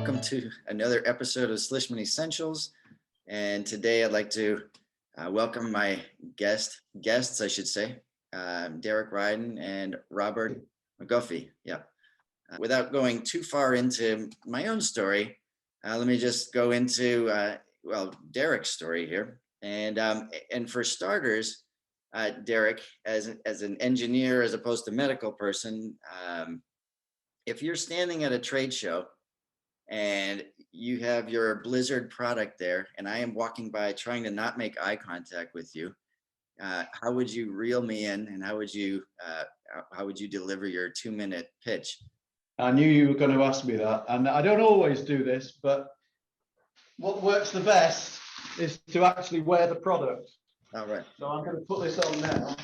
welcome to another episode of Slishman Essentials. And today I'd like to welcome my guests, I should say, Derek Ryden and Robert McGuffey. Yeah. Without going too far into my own story, let me just go into Derek's story here. And for starters, Derek, as an engineer as opposed to medical person, if you're standing at a trade show and you have your Blizzard product there, and I am walking by trying to not make eye contact with you, how would you reel me in, and how would you deliver your 2-minute pitch? I knew you were going to ask me that, and I don't always do this, but what works the best is to actually wear the product. All right. So I'm going to put this on now.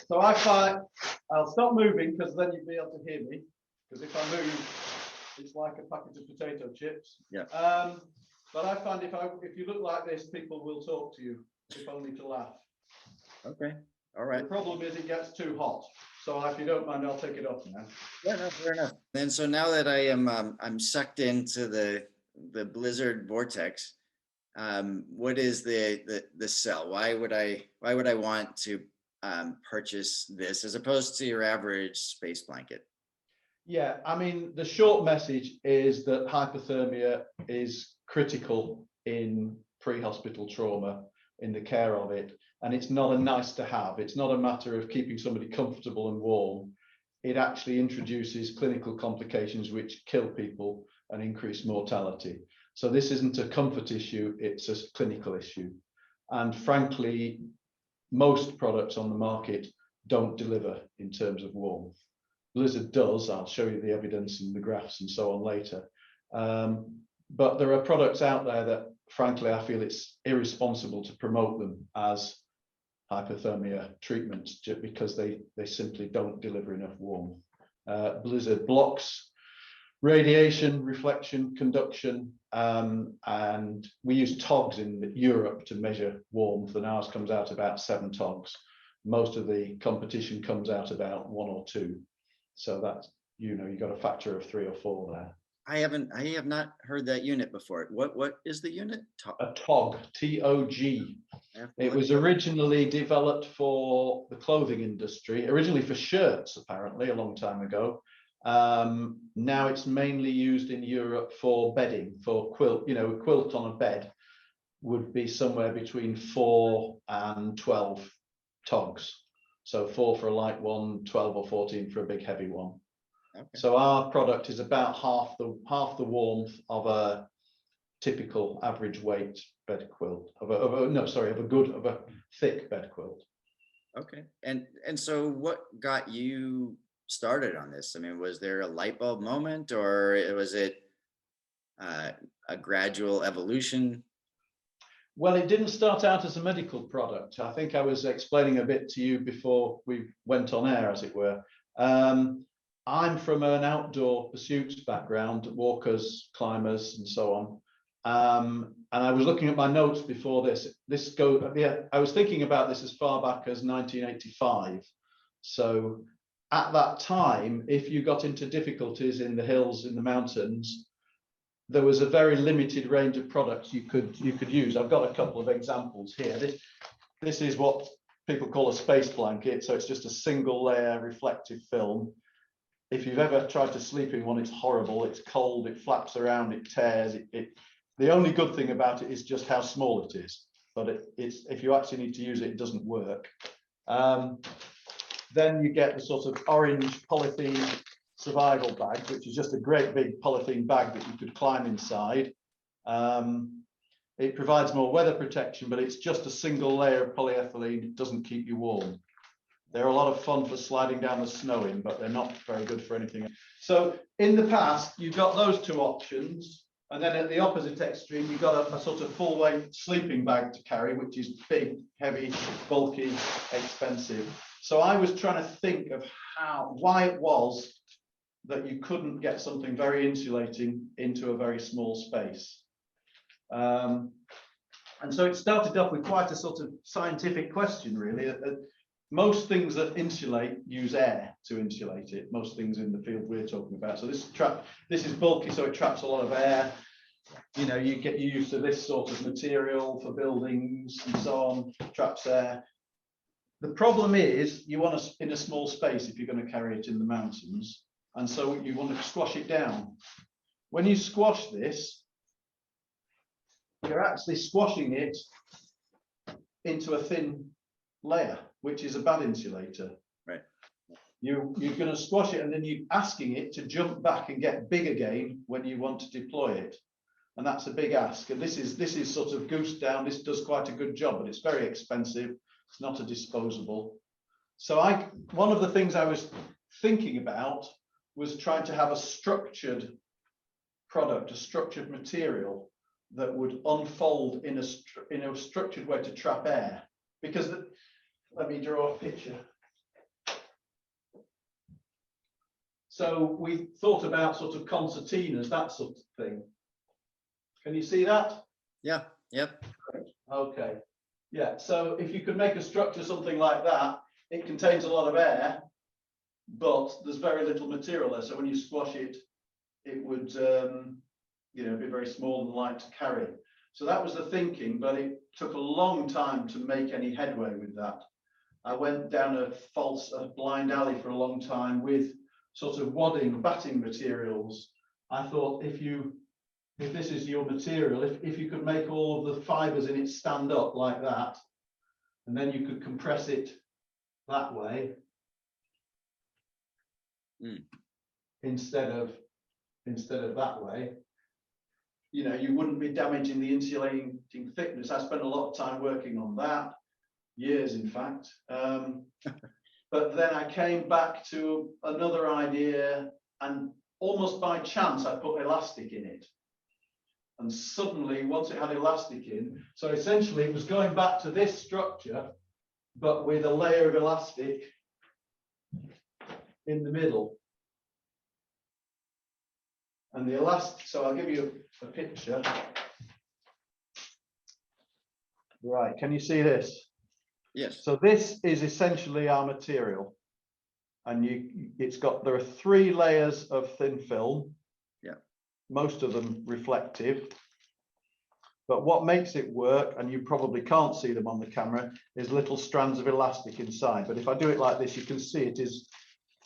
So I find I'll stop moving because then you'll be able to hear me. Because if I move, it's like a packet of potato chips. Yeah. But I find if you look like this, people will talk to you, if only to laugh. Okay. All right. The problem is it gets too hot. So if you don't mind, I'll take it off now. Yeah, no, fair enough. And so now that I am I'm sucked into the Blizzard vortex, what is the sell? Why would I want to purchase this as opposed to your average space blanket? Yeah, I mean, the short message is that hypothermia is critical in pre-hospital trauma, in the care of it. And it's not a nice to have. It's not a matter of keeping somebody comfortable and warm. It actually introduces clinical complications which kill people and increase mortality. So this isn't a comfort issue, it's a clinical issue. And frankly, most products on the market don't deliver in terms of warmth. Blizzard does. I'll show you the evidence and the graphs and so on later. But there are products out there that, frankly, I feel it's irresponsible to promote them as hypothermia treatments just because they simply don't deliver enough warmth. Blizzard blocks radiation, reflection, conduction, and we use TOGs in Europe to measure warmth, and ours comes out about 7 TOGs. Most of the competition comes out about 1 or 2. So that's, you got a factor of 3 or 4 there. I have not heard that unit before. What is the unit? A TOG, T-O-G. It was originally developed for the clothing industry, originally for shirts, apparently, a long time ago. Now it's mainly used in Europe for bedding, for quilt. A quilt on a bed would be somewhere between 4 and 12 TOGs. So 4 for a light one, 12 or 14 for a big heavy one. Okay. So our product is about half the warmth of a typical average weight bed quilt, of a thick bed quilt. Okay. And so what got you started on this? I mean, was there a light bulb moment, or was it a gradual evolution? Well, it didn't start out as a medical product. I think I was explaining a bit to you before we went on air, as it were. I'm from an outdoor pursuits background, walkers, climbers, and so on. And I was looking at my notes before this. I was thinking about this as far back as 1985. So at that time, if you got into difficulties in the hills, in the mountains, there was a very limited range of products you could use. I've got a couple of examples here. This is what people call a space blanket. So it's just a single layer reflective film. If you've ever tried to sleep in one, it's horrible. It's cold, it flaps around, it tears. The only good thing about it is just how small it is. But if you actually need to use it, it doesn't work. Then you get the sort of orange Polythene Survival Bag, which is just a great big polythene bag that you could climb inside. It provides more weather protection, but it's just a single layer of polyethylene. It doesn't keep you warm. They're a lot of fun for sliding down the snow in, but they're not very good for anything. So in the past, you've got those 2 options. And then at the opposite extreme, you've got a sort of full weight sleeping bag to carry, which is big, heavy, bulky, expensive. So I was trying to think of why it was that you couldn't get something very insulating into a very small space. And so it started off with quite a sort of scientific question, really. Most things that insulate use air to insulate it. Most things in the field we're talking about. So this is bulky, so it traps a lot of air. You know, you get used to this sort of material for buildings and so on, traps air. The problem is you want to, in a small space, if you're going to carry it in the mountains, and so you want to squash it down. When you squash this, you're actually squashing it into a thin layer, which is a bad insulator. Right. You're going to squash it, and then you're asking it to jump back and get big again when you want to deploy it. And that's a big ask. And this is sort of goose down. This does quite a good job, but it's very expensive. It's not a disposable. So one of the things I was thinking about was trying to have a structured product, a structured material that would unfold in a structured way to trap air. Because let me draw a picture. So we thought about sort of concertinas, that sort of thing. Can you see that? Yeah. Yep. Okay. Yeah. So if you could make a structure something like that, it contains a lot of air, but there's very little material there. So when you squash it, it would, you know, be very small and light to carry. So that was the thinking, but it took a long time to make any headway with that. I went down a blind alley for a long time with sort of wadding, batting materials. I thought if this is your material, if you could make all of the fibers in it stand up like that, and then you could compress it that way, instead of that way, you know, you wouldn't be damaging the insulating thickness. I spent a lot of time working on that, years in fact. But then I came back to another idea, and almost by chance I put elastic in it. And suddenly, once it had elastic in, so essentially it was going back to this structure, but with a layer of elastic in the middle. And the elastic, so I'll give you a picture. Right, can you see this? Yes. So this is essentially our material. And there are 3 layers of thin film. Yeah. Most of them reflective. But what makes it work, and you probably can't see them on the camera, is little strands of elastic inside. But if I do it like this, you can see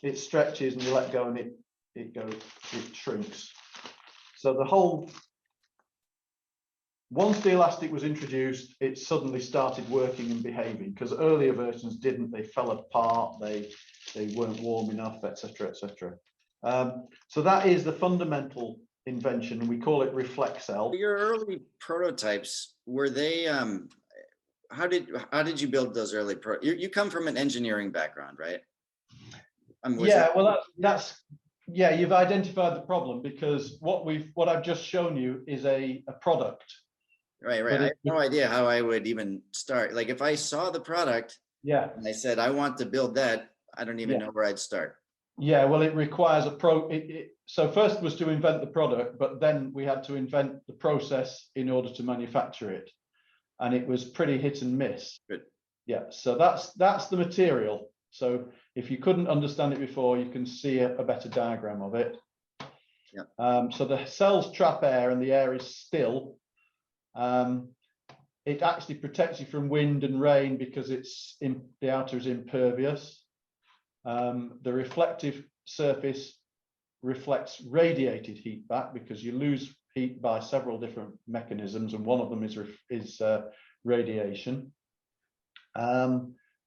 it stretches, and you let go and it shrinks. So once the elastic was introduced, it suddenly started working and behaving, because earlier versions didn't. They fell apart, they weren't warm enough, etc., etc. So that is the fundamental invention, and we call it Reflexcell. Your early prototypes, were they how did you build those early you come from an engineering background, right? Yeah, well yeah, you've identified the problem, because what I've just shown you is a product. Right. I have no idea how I would even start. Like if I saw the product, yeah, and I said I want to build that, I don't even know where I'd start. Yeah, well, it requires so first was to invent the product, but then we had to invent the process in order to manufacture it, and it was pretty hit and miss. Good. Yeah, so that's the material. So if you couldn't understand it before, you can see a better diagram of it. Yeah. So the cells trap air, and the air is still. It actually protects you from wind and rain because the outer is impervious. The reflective surface reflects radiated heat back, because you lose heat by several different mechanisms, and one of them is radiation.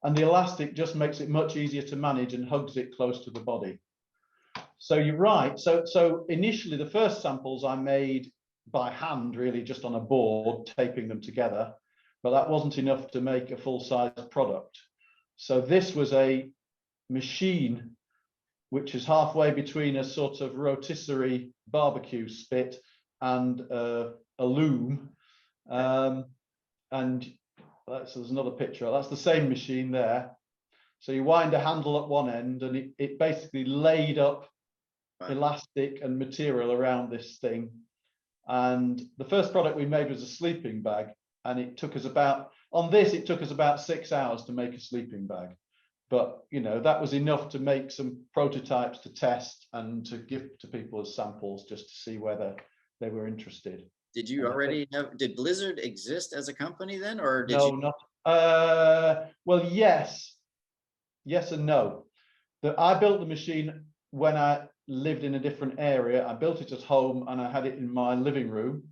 And the elastic just makes it much easier to manage and hugs it close to the body. So you're right. So initially, the first samples I made by hand, really just on a board, taping them together, but that wasn't enough to make a full-size product. So this was a machine which is halfway between a sort of rotisserie barbecue spit and a loom. And there's another picture. That's the same machine there. So you wind a handle at one end, and it basically laid up elastic and material around this thing. And the first product we made was a sleeping bag. and it took us about, on this, it took us about 6 hours to make a sleeping bag. But, you know, that was enough to make some prototypes to test and to give to people as samples just to see whether they were interested. Did you already have, did Blizzard exist as a company then, or did No, you? not, well, yes and no. I built the machine when I lived in a different area. I built it at home and I had it in my living room.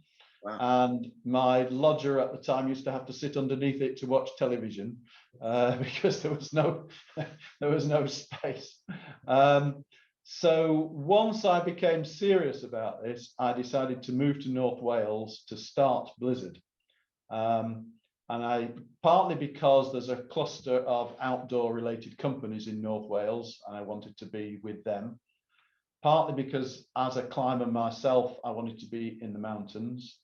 Wow. And my lodger at the time used to have to sit underneath it to watch television because there was no space. So once I became serious about this, I decided to move to North Wales to start Blizzard. And I, partly because there's a cluster of outdoor related companies in North Wales, and I wanted to be with them. Partly because as a climber myself, I wanted to be in the mountains.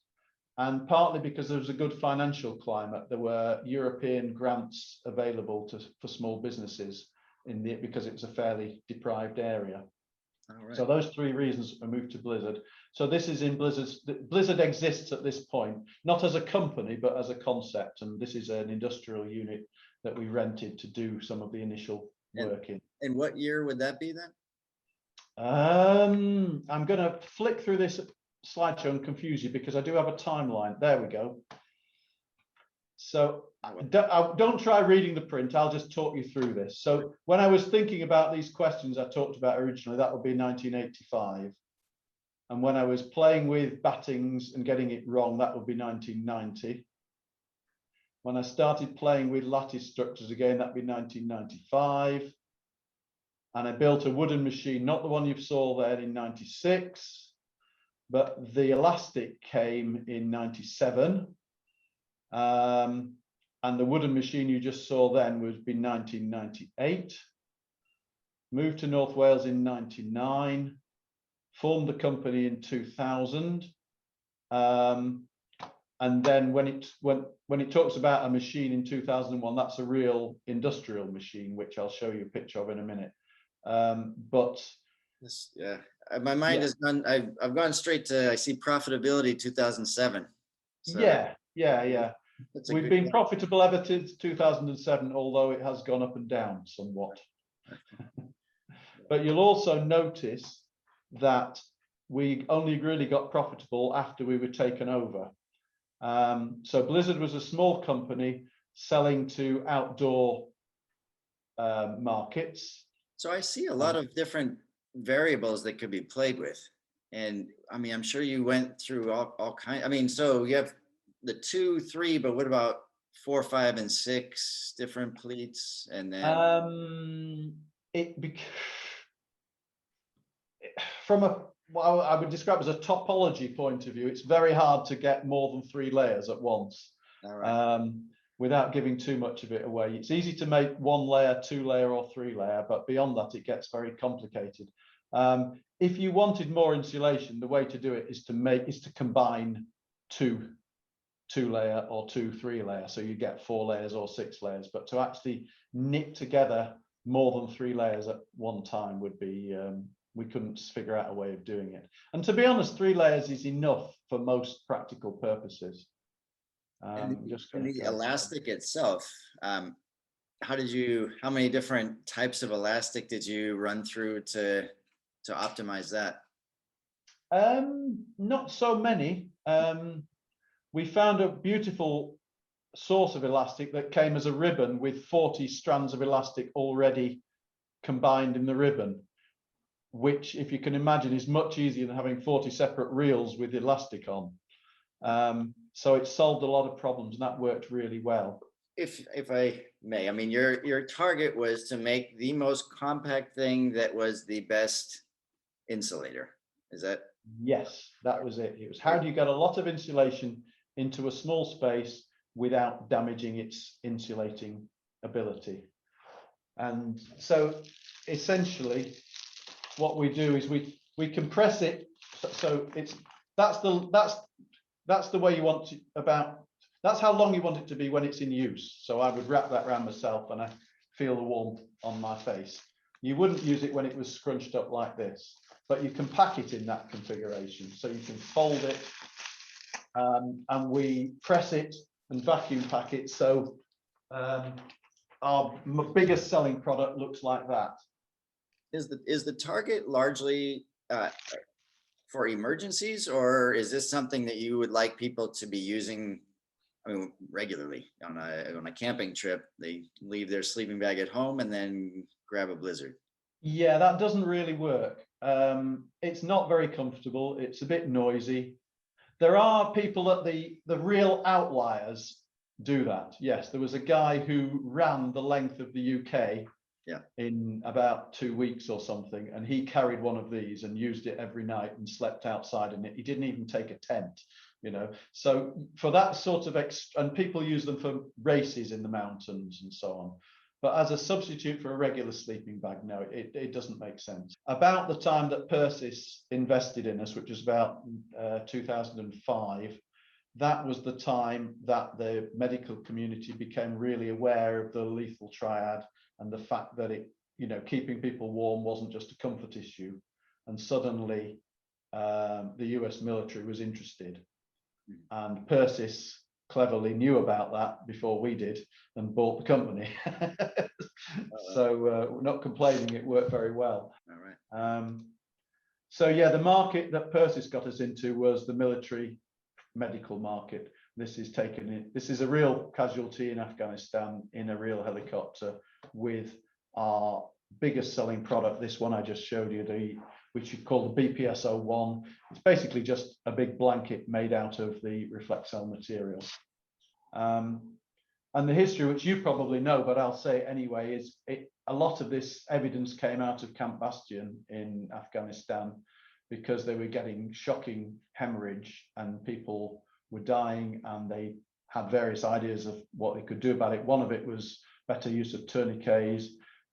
And partly because there was a good financial climate. There were European grants available for small businesses because it was a fairly deprived area. All right. So those 3 reasons I moved to Blizzard. So this is in Blizzard exists at this point, not as a company, but as a concept. And this is an industrial unit that we rented to do some of the initial work in. And what year would that be then? I'm going to flick through this slideshow and confuse you because I do have a timeline. There we go. So don't try reading the print. I'll just talk you through this. So when I was thinking about these questions I talked about originally, that would be 1985. And when I was playing with battings and getting it wrong, that would be 1990. When I started playing with lattice structures again, that'd be 1995. And I built a wooden machine, not the one you saw there, in 96, but the elastic came in 97. And the wooden machine you just saw then would be 1998. Moved to North Wales in 99. Formed the company in 2000. And then when it talks about a machine in 2001, that's a real industrial machine, which I'll show you a picture of in a minute. But this, yeah, my mind is gone. I've gone straight to, I see profitability 2007. So yeah. We've been one. Profitable ever since 2007, although it has gone up and down somewhat. But you'll also notice that we only really got profitable after we were taken over. So Blizzard was a small company selling to outdoor markets. So I see a lot of different variables that could be played with. And I mean, I'm sure you went through all kinds. I mean, so you have the 2, 3, but what about 4, 5, and 6 different pleats? And then from what I would describe as a topology point of view, it's very hard to get more than 3 layers at once. all right. Without giving too much of it away. It's easy to make 1 layer, 2 layer, or 3 layer, but beyond that, it gets very complicated. If you wanted more insulation, the way to do it is to combine 2 layer or 2 3 layer, so you get 4 layers or 6 layers. But to actually knit together more than 3 layers at one time would be we couldn't figure out a way of doing it. And to be honest, 3 layers is enough for most practical purposes. And the elastic itself, how many different types of elastic did you run through to optimize that? Not so many. We found a beautiful source of elastic that came as a ribbon with 40 strands of elastic already combined in the ribbon, which, if you can imagine, is much easier than having 40 separate reels with elastic on. So it solved a lot of problems, and that worked really well. If I may, I mean, your target was to make the most compact thing that was the best insulator. Is that? Yes, that was it. It was how do you get a lot of insulation into a small space without damaging its insulating ability? And so essentially what we do is we compress it, so that's the way you want to, that's how long you want it to be when it's in use. So I would wrap that around myself and I feel the warmth on my face. You wouldn't use it when it was scrunched up like this, but you can pack it in that configuration. So you can fold it and we press it and vacuum pack it. So our biggest selling product looks like that. Is the target largely for emergencies, or is this something that you would like people to be using, I mean, regularly on a camping trip? They leave their sleeping bag at home and then grab a Blizzard. Yeah, that doesn't really work. It's not very comfortable. It's a bit noisy. There are people that the real outliers do that. Yes, there was a guy who ran the length of the UK in about 2 weeks or something, and he carried one of these and used it every night and slept outside in it. He didn't even take a tent, you know. So for that sort of and people use them for races in the mountains and so on. But as a substitute for a regular sleeping bag, no, it doesn't make sense. About the time that Persis invested in us, which was about 2005, that was the time that the medical community became really aware of the lethal triad and the fact that it, you know, keeping people warm wasn't just a comfort issue. And suddenly the US military was interested. And Persis cleverly knew about that before we did and bought the company. So we're not complaining, it worked very well. All right. So yeah, the market that Persis got us into was the military medical market. This is a real casualty in Afghanistan in a real helicopter with our biggest selling product, this one I just showed you, which you call the BPS-01. It's basically just a big blanket made out of the Reflexcell material. And the history, which you probably know, but I'll say anyway, is a lot of this evidence came out of Camp Bastion in Afghanistan because they were getting shocking hemorrhage and people were dying, and they had various ideas of what they could do about it. One of it was better use of tourniquets,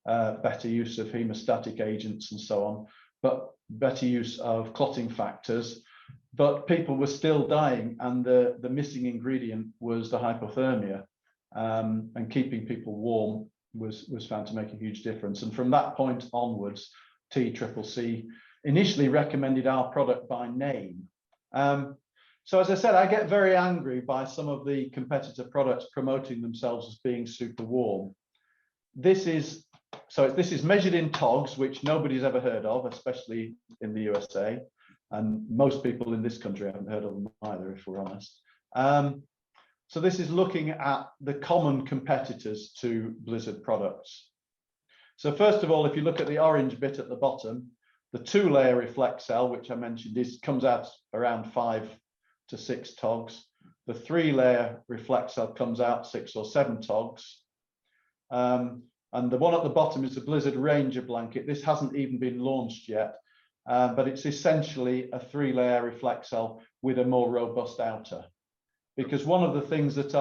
better use of hemostatic agents and so on, but better use of clotting factors. But people were still dying, and the missing ingredient was the hypothermia, and keeping people warm was found to make a huge difference. And from that point onwards, TCCC initially recommended our product by name. So as I said, I get very angry by some of the competitor products promoting themselves as being super warm. This is measured in togs, which nobody's ever heard of, especially in the USA. And most people in this country haven't heard of them either, if we're honest. So this is looking at the common competitors to Blizzard products. So first of all, if you look at the orange bit at the bottom, the 2-layer Reflexcell, which I mentioned, comes out around 5 to 6 togs. The 3-layer Reflexcell comes out 6 or 7 togs. And the one at the bottom is the Blizzard Ranger blanket. This hasn't even been launched yet, but it's essentially a 3-layer Reflexcell with a more robust outer. Because one of the things that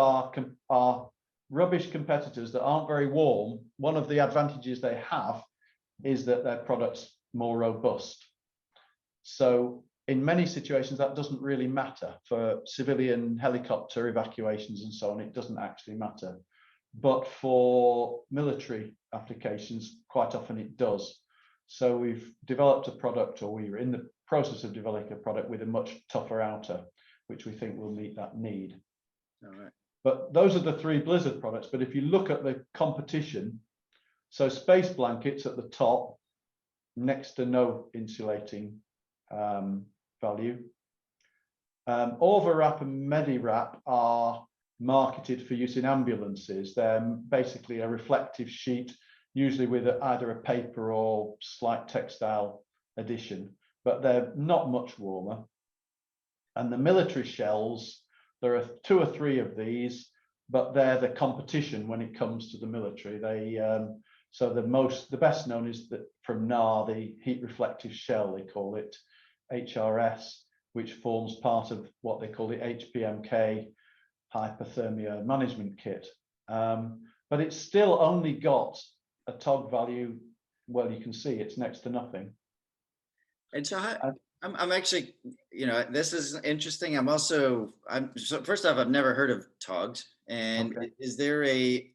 are rubbish competitors that aren't very warm, one of the advantages they have is that their product's more robust. So in many situations, that doesn't really matter. For civilian helicopter evacuations and so on, it doesn't actually matter. But for military applications, quite often it does. So we've developed a product, or we're in the process of developing a product with a much tougher outer, which we think will meet that need. All right. But those are the 3 Blizzard products. But if you look at the competition, so space blankets at the top, next to no insulating value. Overwrap and Mediwrap are marketed for use in ambulances. They're basically a reflective sheet, usually with either a paper or slight textile addition, but they're not much warmer. And the military shells, there are 2 or 3 of these, but they're the competition when it comes to the military. So the best known is that from NAR, the heat reflective shell, they call it HRS, which forms part of what they call the HPMK hypothermia management kit. But it's still only got a tog value. Well, you can see it's next to nothing. And so I'm actually, you know, this is interesting. So first off, I've never heard of togs. And okay, is there a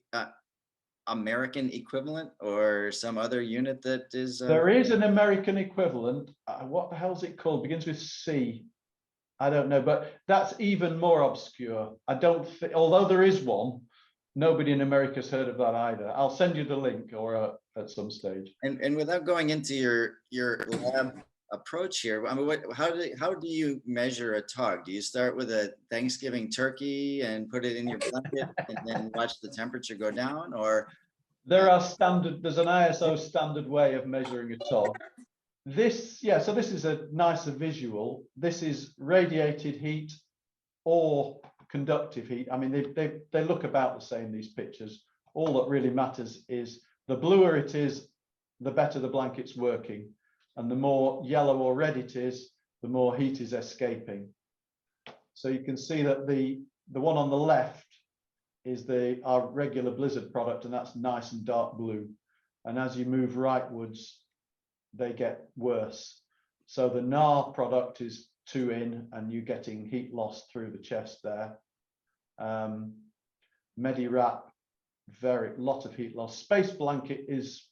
American equivalent or some other unit that is? There is an American equivalent. What the hell is it called? Begins with C. I don't know, but that's even more obscure. I don't think, although there is one, nobody in America's heard of that either. I'll send you the link or at some stage. And without going into your lab approach here, I mean, how do you measure a tog? Do you start with a Thanksgiving turkey and put it in your blanket and then watch the temperature go down, or? There's an ISO standard way of measuring a tog. So this is a nicer visual. This is radiated heat or conductive heat. I mean, they look about the same, these pictures. All that really matters is the bluer it is, the better the blanket's working. And the more yellow or red it is, the more heat is escaping. So you can see that the one on the left is our regular Blizzard product, and that's nice and dark blue. And as you move rightwards, they get worse. So the NAR product is 2 in, and you're getting heat loss through the chest there. MediWrap, lot of heat loss. Space Blanket is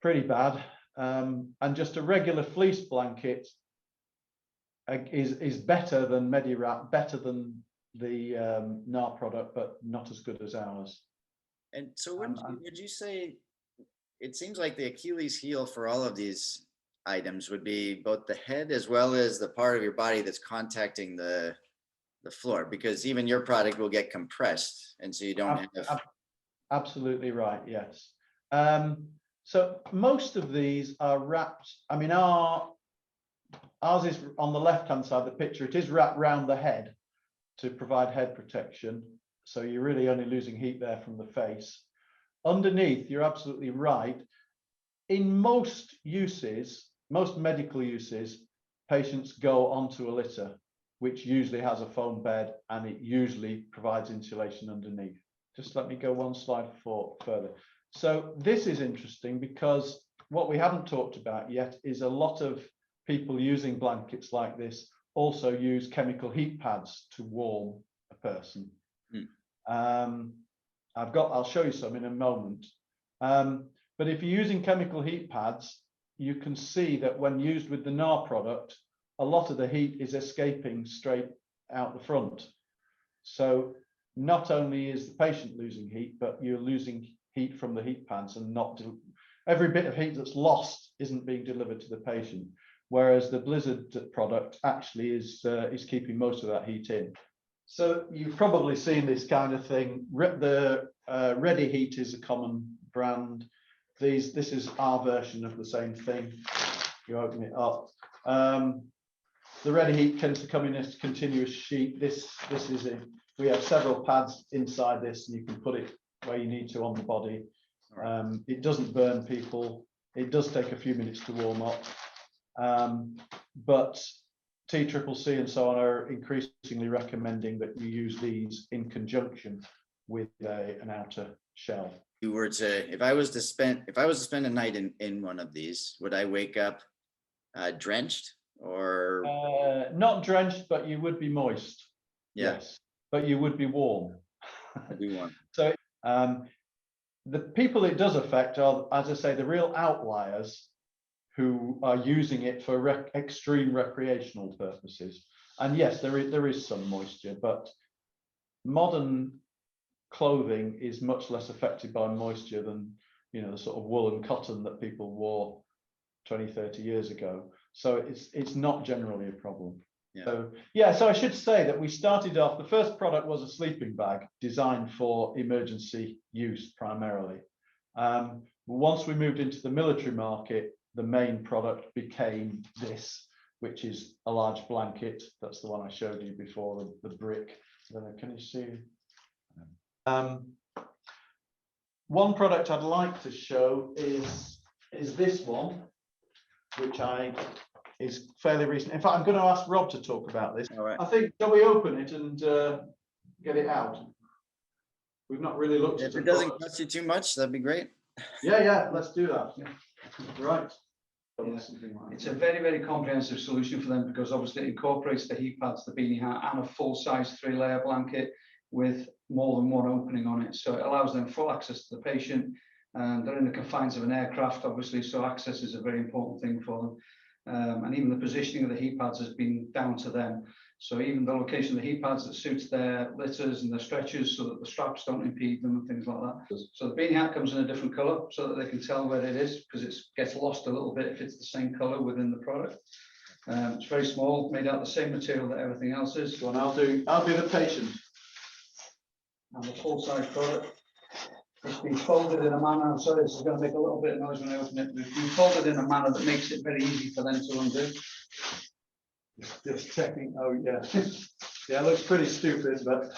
pretty bad. And just a regular fleece blanket is better than MediWrap, better than the NAR product, but not as good as ours. And so would you say, it seems like the Achilles heel for all of these items would be both the head as well as the part of your body that's contacting the floor, because even your product will get compressed, and so you don't have. Absolutely right, yes. So most of these are wrapped. I mean, ours is on the left-hand side of the picture. It is wrapped round the head to provide head protection. So you're really only losing heat there from the face. Underneath, you're absolutely right. In most uses, most medical uses, patients go onto a litter, which usually has a foam bed, and it usually provides insulation underneath. Just let me go one slide further. So this is interesting because what we haven't talked about yet is a lot of people using blankets like this also use chemical heat pads to warm a person. I'll show you some in a moment. But if you're using chemical heat pads, you can see that when used with the NAR product, a lot of the heat is escaping straight out the front. So not only is the patient losing heat, but you're losing heat from the heat pads, and every bit of heat that's lost isn't being delivered to the patient. Whereas the Blizzard product actually is keeping most of that heat in. So you've probably seen this kind of thing. The Ready Heat is a common brand. This is our version of the same thing. You open it up. The Ready Heat tends to come in as a continuous sheet. This is it. We have several pads inside this, and you can put it where you need to on the body. It doesn't burn people. It does take a few minutes to warm up. But TCCC and so on are increasingly recommending that you use these in conjunction with an outer shell. If I was to spend a night in one of these, would I wake up drenched or? Not drenched, but you would be moist. Yeah. Yes, but you would be warm. I'd be warm. So the people it does affect are, as I say, the real outliers who are using it for extreme recreational purposes. And yes, there is some moisture, but modern clothing is much less affected by moisture than, the sort of wool and cotton that people wore 20, 30 years ago. So it's not generally a problem. Yeah. So I should say that we started off, the first product was a sleeping bag designed for emergency use primarily. Once we moved into the military market, the main product became this, which is a large blanket. That's the one I showed you before, the brick. Can you see? One product I'd like to show is this one, which is fairly recent. In fact, I'm going to ask Rob to talk about this. All right. I think, shall we open it and get it out? We've not really looked at it. If it doesn't cost you too much, that'd be great. Yeah, let's do that. Yeah. Right. Yeah. It's a very, very comprehensive solution for them because obviously it incorporates the heat pads, the beanie hat, and a full-size 3-layer blanket with more than one opening on it. So it allows them full access to the patient, and they're in the confines of an aircraft, obviously, so access is a very important thing for them. and even the positioning of the heat pads has been down to them. So even the location of the heat pads that suits their litters and their stretchers so that the straps don't impede them and things like that. So the beanie hat comes in a different color so that they can tell where it is, because it gets lost a little bit if it's the same color within the product. It's very small, made out of the same material that everything else is. So I'll be the patient. And the full-size product, it's been folded in a manner, I'm sorry, this is going to make a little bit of noise when I open it, but it's been folded in a manner that makes it very easy for them to undo. Just checking. Oh yeah, yeah, it looks pretty stupid, but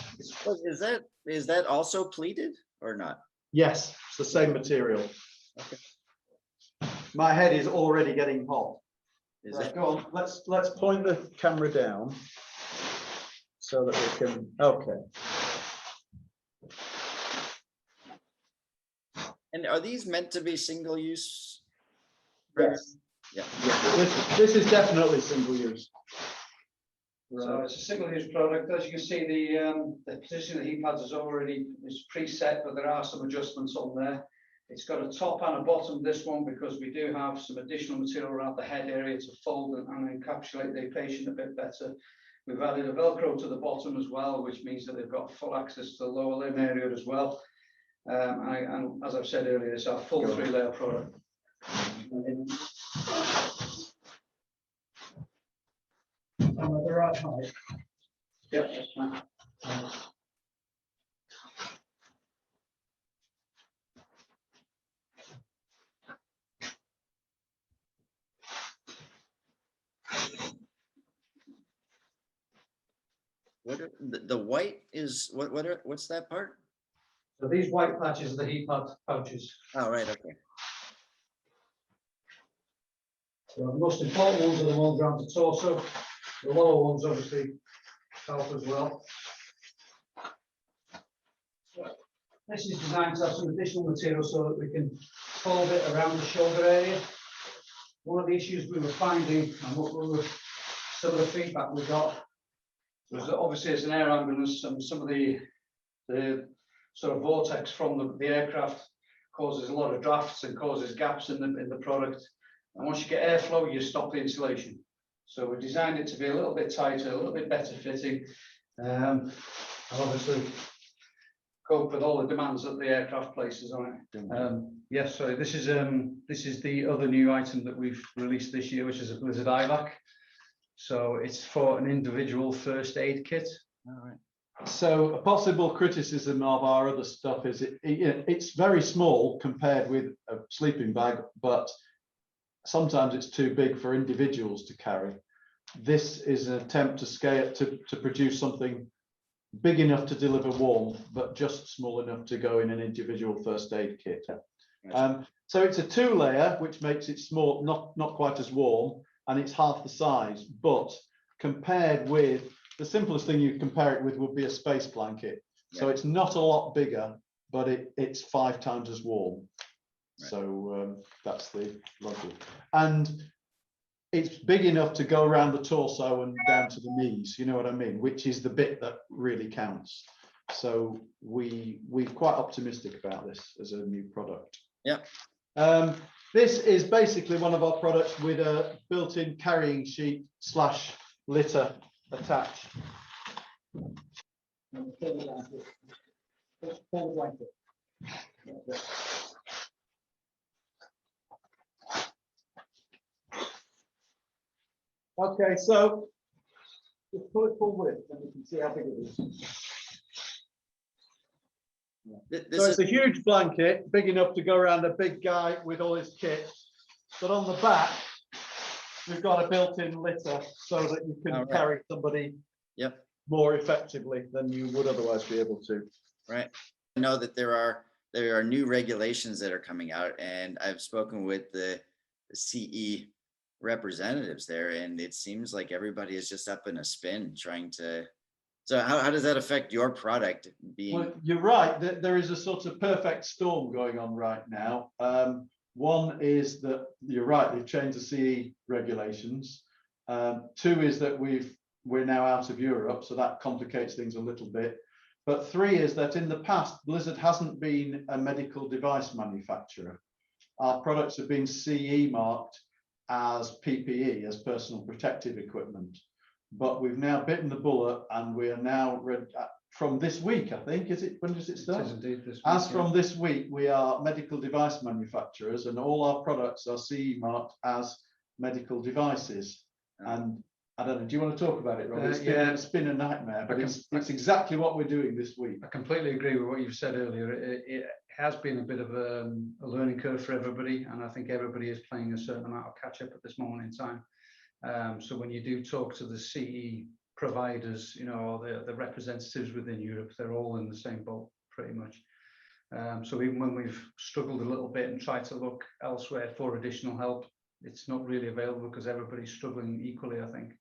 Well, is that also pleated or not? yes, it's the same material. Okay. My head is already getting hot. Is Right, that go on. Let's point the camera down so that we can. Okay. and are these meant to be single use? Yes. Yeah. Yeah. This is definitely single use. So it's a single-use product. As you can see, the position of the heat pads is preset, but there are some adjustments on there. It's got a top and a bottom, this one, because we do have some additional material around the head area to fold and encapsulate the patient a bit better. We've added a Velcro to the bottom as well, which means that they've got full access to the lower limb area as well. And as I've said earlier, it's our full 3-layer product. The right height. Yep, that's fine. The white is what's that part? So these white patches are the heat pad pouches. Oh, right. Okay. So the most important ones are the ones around the torso. The lower ones obviously help as well. This is designed to have some additional material so that we can fold it around the shoulder area. One of the issues we were finding, and some of the feedback we got, was that obviously as an air ambulance, and some of the sort of vortex from the aircraft causes a lot of drafts and causes gaps in the product. And once you get airflow, you stop the insulation. So we designed it to be a little bit tighter, a little bit better fitting, and obviously cope with all the demands that the aircraft places on it. Yes, sorry, this is the other new item that we've released this year, which is a Blizzard Ivac. So it's for an individual first aid kit. All right. So a possible criticism of our other stuff is it's very small compared with a sleeping bag, but sometimes it's too big for individuals to carry. This is an attempt to scale to produce something big enough to deliver warmth, but just small enough to go in an individual first aid kit. So it's a 2-layer, which makes it small, not quite as warm, and it's half the size. But compared with the simplest thing you compare it with would be a space blanket. Yeah. So it's not a lot bigger, but it's 5 times as warm. Right. So that's the logic. And it's big enough to go around the torso and down to the knees, you know what I mean? Which is the bit that really counts. So we're quite optimistic about this as a new product. Yeah. This is basically one of our products with a built-in carrying sheet / litter attached. Okay, so just pull it full width and you can see how big it is. So it's a huge blanket, big enough to go around a big guy with all his kit. But on the back, we've got a built-in litter so that you can carry somebody more effectively than you would otherwise be able to. Right. I know that there are new regulations that are coming out, and I've spoken with the CE representatives there, and it seems like everybody is just up in a spin trying to. So how does that affect your product being? Well, you're right. There is a sort of perfect storm going on right now. One is that you're right, they've changed the CE regulations. 2 is that we're now out of Europe, so that complicates things a little bit. But 3 is that in the past, Blizzard hasn't been a medical device manufacturer. Our products have been CE marked as PPE, as personal protective equipment. But we've now bitten the bullet, and we are now from this week, I think, is it? When does it start? It is indeed this week, As yeah. from this week, we are medical device manufacturers, and all our products are CE marked as medical devices. And I don't know, do you want to talk about it, Rob? It's been a nightmare, but it's exactly what we're doing this week. I completely agree with what you've said earlier. It has been a bit of a learning curve for everybody, and I think everybody is playing a certain amount of catch up at this moment in time. So when you do talk to the CE providers, you know, or the representatives within Europe, they're all in the same boat pretty much. So even when we've struggled a little bit and tried to look elsewhere for additional help, it's not really available because everybody's struggling equally, I think.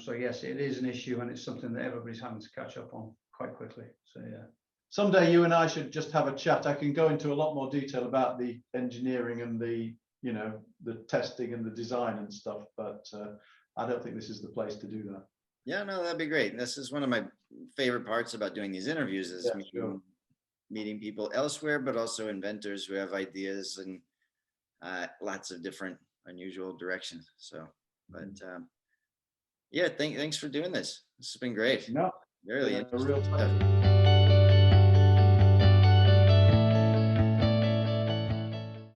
So yes, it is an issue, and it's something that everybody's having to catch up on quite quickly. So yeah. Someday you and I should just have a chat. I can go into a lot more detail about the engineering and the, you know, the testing and the design and stuff, but I don't think this is the place to do that. Yeah, no, that'd be great. This is one of my favorite parts about doing these interviews is meeting people elsewhere, but also inventors who have ideas and lots of different unusual directions. So, but yeah, thanks for doing this. This has been great. No, Really a interesting real stuff. pleasure.